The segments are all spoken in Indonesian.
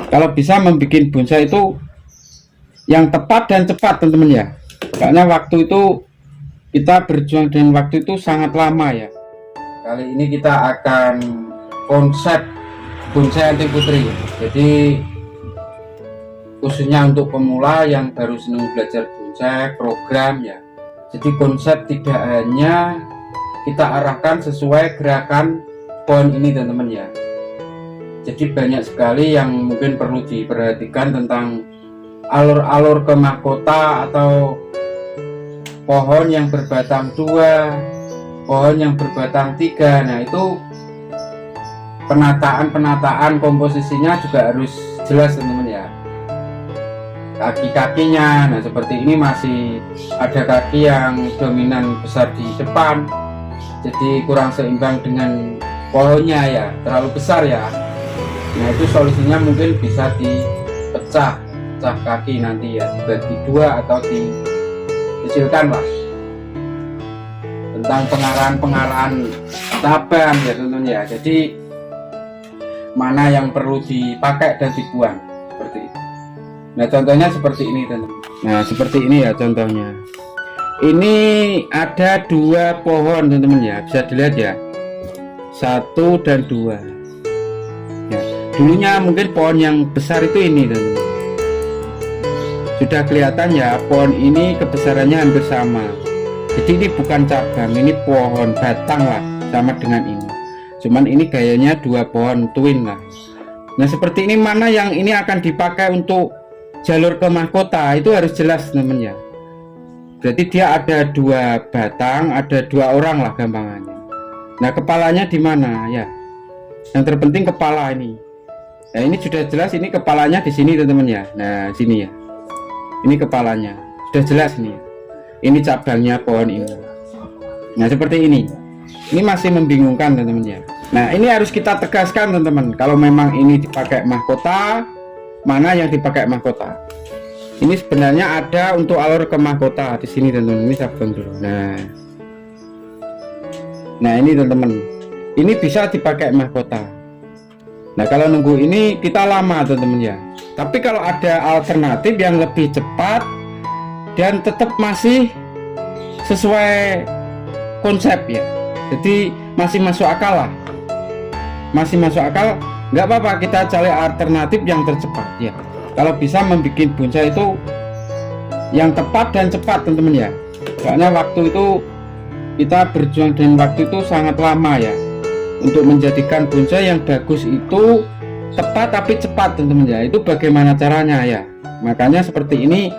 kalau bisa membuat bonsai itu yang tepat dan cepat teman-teman ya, karena waktu itu kita berjuang dengan waktu itu sangat lama ya. Kali ini kita akan konsep bonsai anti putri, jadi khususnya untuk pemula yang baru senang belajar bonsai program ya. Jadi konsep tidak hanya kita arahkan sesuai gerakan pohon ini teman-teman ya. Jadi banyak sekali yang mungkin perlu diperhatikan tentang alur-alur ke mahkota atau pohon yang berbatang 2, pohon yang berbatang 3. Nah itu penataan komposisinya juga harus jelas teman-teman ya. Kaki-kakinya, nah seperti ini masih ada kaki yang dominan besar di depan, jadi kurang seimbang dengan pohonnya ya, terlalu besar ya. Nah itu solusinya mungkin bisa dipecah kaki nanti ya, dibagi 2 atau dikecilkan lah. Tentang pengarahan cabang ya teman-teman ya, jadi mana yang perlu dipakai dan dibuang seperti itu. Nah contohnya seperti ini teman-teman. Nah seperti ini ya contohnya. Ini ada 2 pohon teman-teman ya, bisa dilihat ya, 1 dan 2 ya. Dulunya mungkin pohon yang besar itu ini teman-teman. Sudah kelihatan ya, pohon ini kebesarannya hampir sama. Jadi ini bukan cabang, ini pohon batang lah, sama dengan ini. Cuman ini gayanya 2 pohon twin lah. Nah seperti ini, mana yang ini akan dipakai untuk jalur ke mahkota itu harus jelas teman-teman ya. Berarti dia ada 2 batang, ada 2 orang lah gampangannya. Nah kepalanya di mana ya? Yang terpenting kepala ini. Nah ini sudah jelas, ini kepalanya di sini teman-teman ya. Nah sini ya, ini kepalanya sudah jelas nih. Ini cabangnya pohon ini. Nah seperti ini. Ini masih membingungkan teman-teman ya. Nah ini harus kita tegaskan teman-teman, kalau memang ini dipakai mahkota, mana yang dipakai mahkota. Ini sebenarnya ada untuk alur ke mahkota di sini teman-teman. Ini cabang dulu. Nah ini teman-teman, ini bisa dipakai mahkota. Nah kalau nunggu ini kita lama teman-teman ya. Tapi kalau ada alternatif yang lebih cepat dan tetap masih sesuai konsep ya, jadi masih masuk akal lah, masih masuk akal, nggak apa-apa, kita cari alternatif yang tercepat ya. Kalau bisa membuat bonsai itu yang tepat dan cepat teman-teman ya, karena waktu itu kita berjuang dengan waktu itu sangat lama ya, untuk menjadikan bonsai yang bagus itu tepat tapi cepat teman-teman ya. Itu bagaimana caranya ya, makanya seperti ini.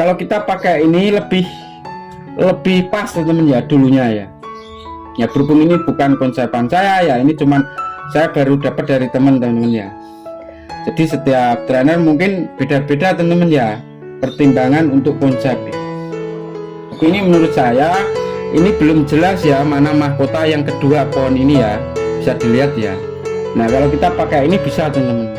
Kalau kita pakai ini lebih pas teman-teman ya dulunya ya. Berhubung ini bukan konsepan saya ya, ini cuman saya baru dapat dari teman-teman ya. Jadi setiap trainer mungkin beda-beda teman-teman ya, pertimbangan untuk konsep ya. Tapi ini menurut saya ini belum jelas ya, mana mahkota yang kedua pohon ini ya, bisa dilihat ya. Nah kalau kita pakai ini bisa teman-teman,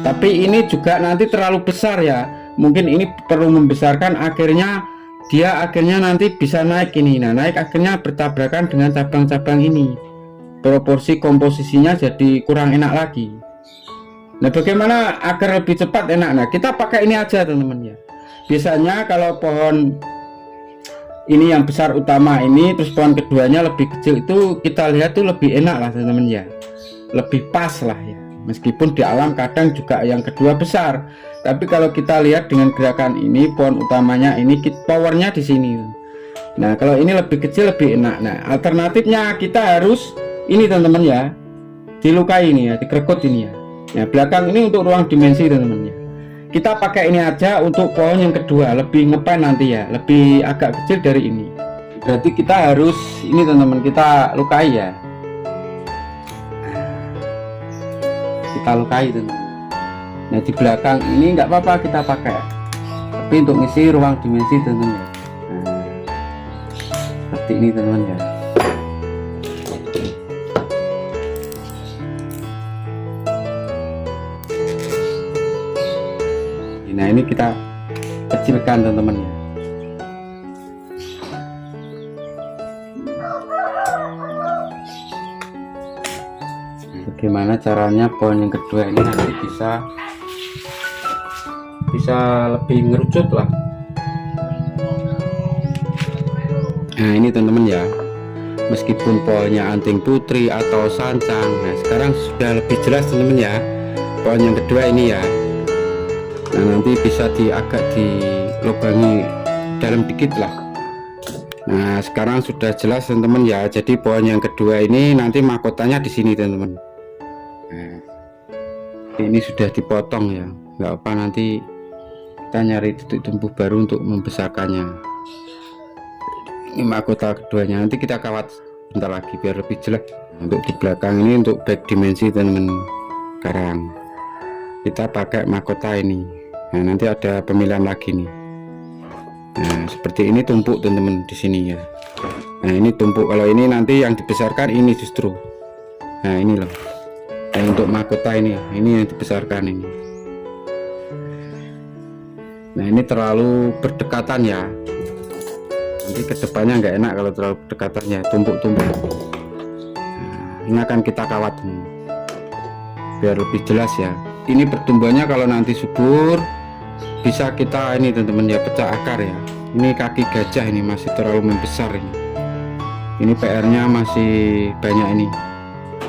tapi ini juga nanti terlalu besar ya, mungkin ini perlu membesarkan, akhirnya nanti bisa naik ini. Nah naik akhirnya bertabrakan dengan cabang-cabang ini, proporsi komposisinya jadi kurang enak lagi. Nah bagaimana agar lebih cepat enak? Nah kita pakai ini aja teman-teman ya. Biasanya kalau pohon ini yang besar utama ini, terus pohon keduanya lebih kecil, itu kita lihat tuh lebih enak lah teman-teman ya, lebih pas lah ya. Meskipun di alam kadang juga yang kedua besar, tapi kalau kita lihat dengan gerakan ini, pohon utamanya ini powernya di sini. Nah kalau ini lebih kecil lebih enak. Nah alternatifnya kita harus ini teman-teman ya, dilukai ini ya, dikerekut ini ya. Nah belakang ini untuk ruang dimensi teman-teman ya. Kita pakai ini aja untuk pohon yang kedua, lebih ngepen nanti ya, lebih agak kecil dari ini. Berarti kita harus ini teman-teman, kita lukai ya, kita lukai teman-teman. Nah di belakang ini nggak apa-apa kita pakai, tapi untuk ngisi ruang dimensi teman-teman ya. Nah, seperti ini teman-teman ya. Nah ini kita kecilkan teman-teman ya. Oke. bagaimana caranya pohon yang kedua ini nanti bisa lebih ngerucut lah. Nah ini teman-teman ya, meskipun pohonnya anting putri atau sancang, nah sekarang sudah lebih jelas teman-teman ya pohon yang kedua ini ya. Nah nanti bisa agak dilubangi dalam dikit lah. Nah sekarang sudah jelas teman-teman ya, jadi pohon yang kedua ini nanti mahkotanya di sini teman-teman. Nah, ini sudah dipotong ya, nggak apa, nanti kita nyari titik tumbuh baru untuk membesarkannya. Ini mahkota keduanya, nanti kita kawat bentar lagi biar lebih jelas. Untuk di belakang ini untuk back dimensi teman-teman, sekarang kita pakai mahkota ini. Nah nanti ada pemilihan lagi nih. Nah seperti ini tumpuk teman-teman di sini ya. Nah ini tumpuk, kalau ini nanti yang dibesarkan ini justru. Nah ini loh, nah, untuk mahkota ini yang dibesarkan ini. Nah ini terlalu berdekatan ya, nanti kedepannya nggak enak kalau terlalu berdekatannya, tumpuk-tumpuk. Nah, ini akan kita kawat biar lebih jelas ya. Ini pertumbuhannya kalau nanti subur bisa kita ini teman-teman ya, pecah akar ya. Ini kaki gajah ini masih terlalu membesar ini PR-nya masih banyak, ini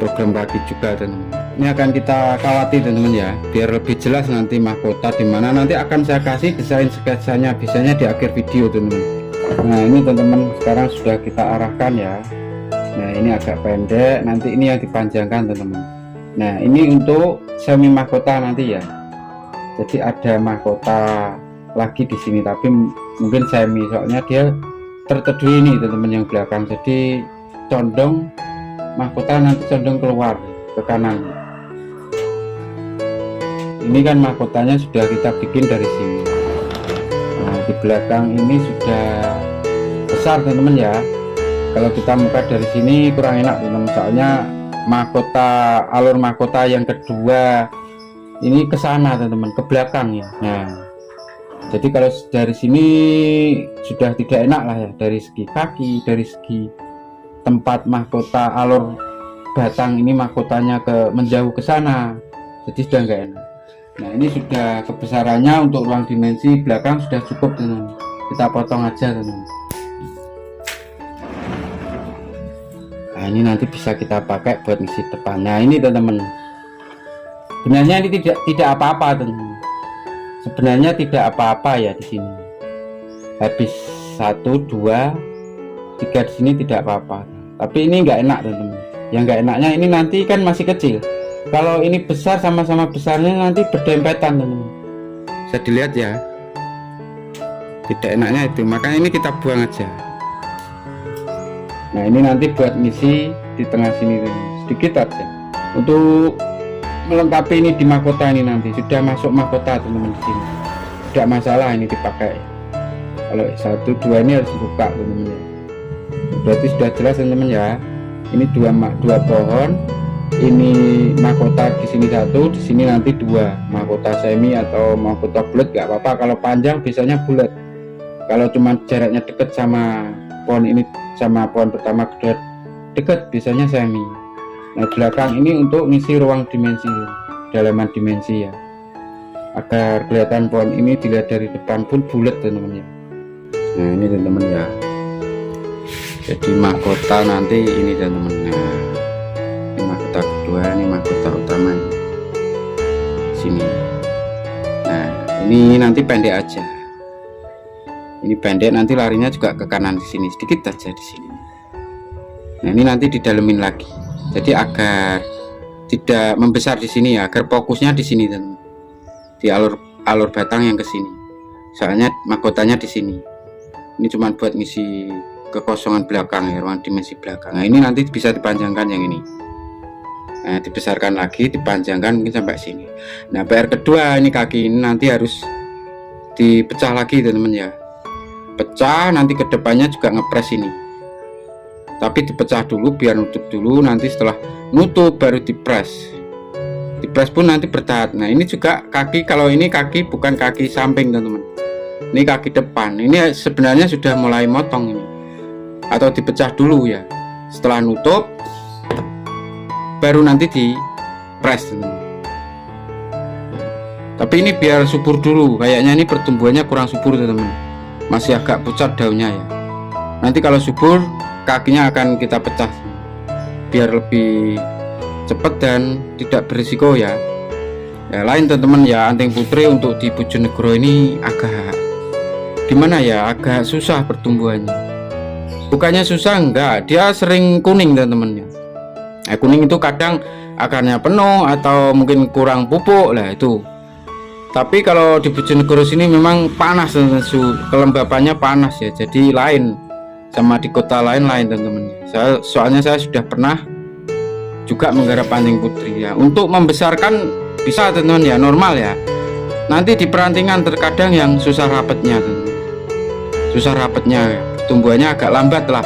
program lagi juga teman-teman. Ini akan kita kawati teman-teman ya, biar lebih jelas nanti mahkota dimana, nanti akan saya kasih desain sketsanya bisanya di akhir video teman-teman. Nah ini teman-teman sekarang sudah kita arahkan ya. Nah ini agak pendek, nanti ini yang dipanjangkan teman-teman. Nah ini untuk semi mahkota nanti ya, jadi ada mahkota lagi di sini tapi mungkin semi, soalnya dia terteduh ini teman-teman yang belakang, jadi condong mahkota nanti condong keluar ke kanan. Ini kan mahkotanya sudah kita bikin dari sini. Nah di belakang ini sudah besar teman-teman ya. Kalau kita muka dari sini kurang enak teman-teman, soalnya mahkota, alur mahkota yang kedua ini ke sana teman-teman, ke belakang ya. Nah jadi kalau dari sini sudah tidak enak lah ya, dari segi kaki, dari segi tempat mahkota alur batang ini mahkotanya menjauh ke sana, jadi sudah enggak enak. Nah ini sudah kebesarannya untuk ruang dimensi belakang sudah cukup teman-teman, kita potong aja teman-teman. Nah ini nanti bisa kita pakai buat ngisi depannya ini teman-teman. Sebenarnya ini tidak apa-apa teman-teman, sebenarnya tidak apa-apa ya di sini. Habis 1, 2, 3 di sini tidak apa-apa, tapi ini nggak enak teman-teman. Yang nggak enaknya ini nanti kan masih kecil, kalau ini besar sama-sama besarnya nanti berdempetan teman-teman, bisa dilihat ya, tidak enaknya itu, makanya ini kita buang aja. Nah ini nanti buat ngisi di tengah sini teman-teman, sedikit aja untuk melengkapi ini di mahkota. Ini nanti sudah masuk mahkota teman-teman di sini, tidak masalah ini dipakai. Kalau 1, 2 ini harus dibuka teman-teman ya. Berarti sudah jelas teman-teman ya. Ini dua pohon, ini mahkota di sini 1, di sini nanti 2, mahkota semi atau mahkota bulat nggak apa-apa. Kalau panjang biasanya bulat, kalau cuma jaraknya dekat sama pohon ini sama pohon pertama kedua dekat biasanya semi. Nah belakang ini untuk ngisi ruang dimensi, dalaman dimensi ya, agar kelihatan pohon ini dilihat dari depan pun bulat teman-teman ya. Nah ini teman-teman ya, jadi mahkota nanti ini teman-teman. Nah ini mahkota kedua, ini mahkota utama sini. Nah ini nanti pendek aja, ini pendek, nanti larinya juga ke kanan di sini sedikit aja di sini. Nah ini nanti didalemin lagi, jadi agar tidak membesar di sini ya, agar fokusnya di sini dan di alur batang yang ke sini. Soalnya mahkotanya di sini. Ini cuma buat ngisi kekosongan belakang ya, ruang dimensi belakang. Nah ini nanti bisa dipanjangkan yang ini. Nah dibesarkan lagi, dipanjangkan mungkin sampai sini. Nah PR kedua ini kaki ini nanti harus dipecah lagi teman-teman ya. Pecah, nanti kedepannya juga ngepres ini. Tapi dipecah dulu biar nutup dulu, nanti setelah nutup baru dipres. Dipres pun nanti bertahap. Nah ini juga kaki, kalau ini kaki bukan kaki samping teman-teman, ini kaki depan. Ini sebenarnya sudah mulai motong ini, atau dipecah dulu ya. Setelah nutup baru nanti press teman-teman. Tapi ini biar subur dulu, kayaknya ini pertumbuhannya kurang subur teman-teman, masih agak pucat daunnya ya. Nanti kalau subur kakinya akan kita pecah biar lebih cepat dan tidak berisiko ya. Lain teman-teman ya, anting putri untuk di Bojonegoro ini agak gimana ya, agak susah pertumbuhannya. Bukannya susah, enggak, dia sering kuning teman-teman ya. Kuning itu kadang akarnya penuh atau mungkin kurang pupuk lah itu. Tapi kalau di Bojonegoro sini memang panas teman-teman, kelembapannya panas ya, jadi lain sama di kota lain teman-teman. Soalnya saya sudah pernah juga menggarap anting putri ya. Untuk membesarkan bisa teman-teman ya, normal ya. Nanti di perantingan terkadang yang susah rapetnya teman-teman. Susah rapetnya, tumbuhannya agak lambat lah.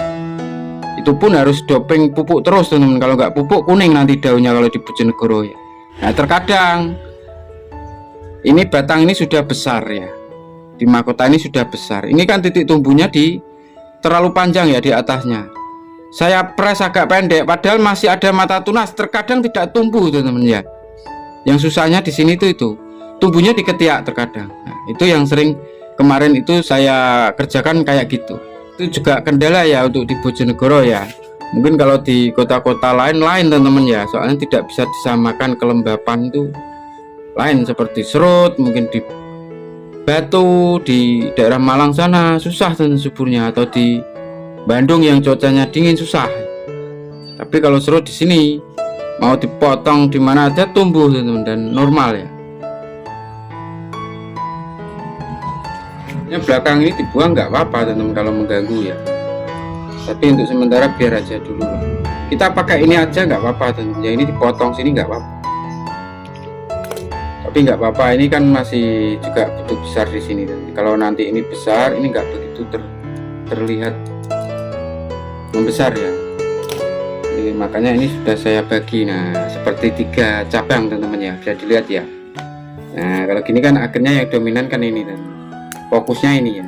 Itu pun harus doping pupuk terus teman-teman. Kalau nggak pupuk kuning nanti daunnya kalau di Bojonegoro ya. Nah terkadang ini batang ini sudah besar ya, di mahkota ini sudah besar. Ini kan titik tumbuhnya di terlalu panjang ya di atasnya. Saya press agak pendek, padahal masih ada mata tunas. Terkadang tidak tumbuh teman-teman ya. Yang susahnya di sini itu tumbuhnya di ketiak terkadang. Nah, itu yang sering kemarin itu saya kerjakan kayak gitu. Itu juga kendala ya untuk di Bojonegoro ya. Mungkin kalau di kota-kota lain teman-teman ya, soalnya tidak bisa disamakan kelembapan itu. Lain seperti Serut, mungkin di Batu, di daerah Malang sana susah dan suburnya, atau di Bandung yang cuacanya dingin susah. Tapi kalau Serut di sini mau dipotong di mana aja tumbuh teman-teman dan normal ya. Yang belakang ini dibuang nggak apa-apa teman-teman kalau mengganggu ya. Tapi untuk sementara biar aja dulu. Kita pakai ini aja nggak apa-apa teman-teman. Yang ini dipotong sini nggak apa-apa. Tapi nggak apa-apa, ini kan masih juga butuh besar di sini. Kalau nanti ini besar, ini nggak begitu terlihat membesar ya. Jadi, makanya ini sudah saya bagi, nah seperti 3 cabang teman-teman ya, bisa dilihat ya. Nah kalau gini kan akhirnya yang dominan kan ini dan fokusnya ini ya.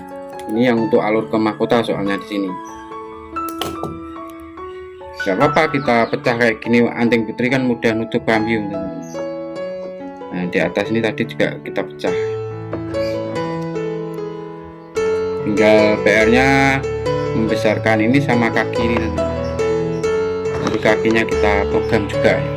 Ini yang untuk alur ke mahkota soalnya di sini. Nggak apa-apa kita pecah kayak gini, anting putri kan mudah nutup kambium teman-teman. Nah di atas ini tadi juga kita pecah. Tinggal PR-nya membesarkan ini sama kaki ini teman-teman. Jadi kakinya kita program juga ya.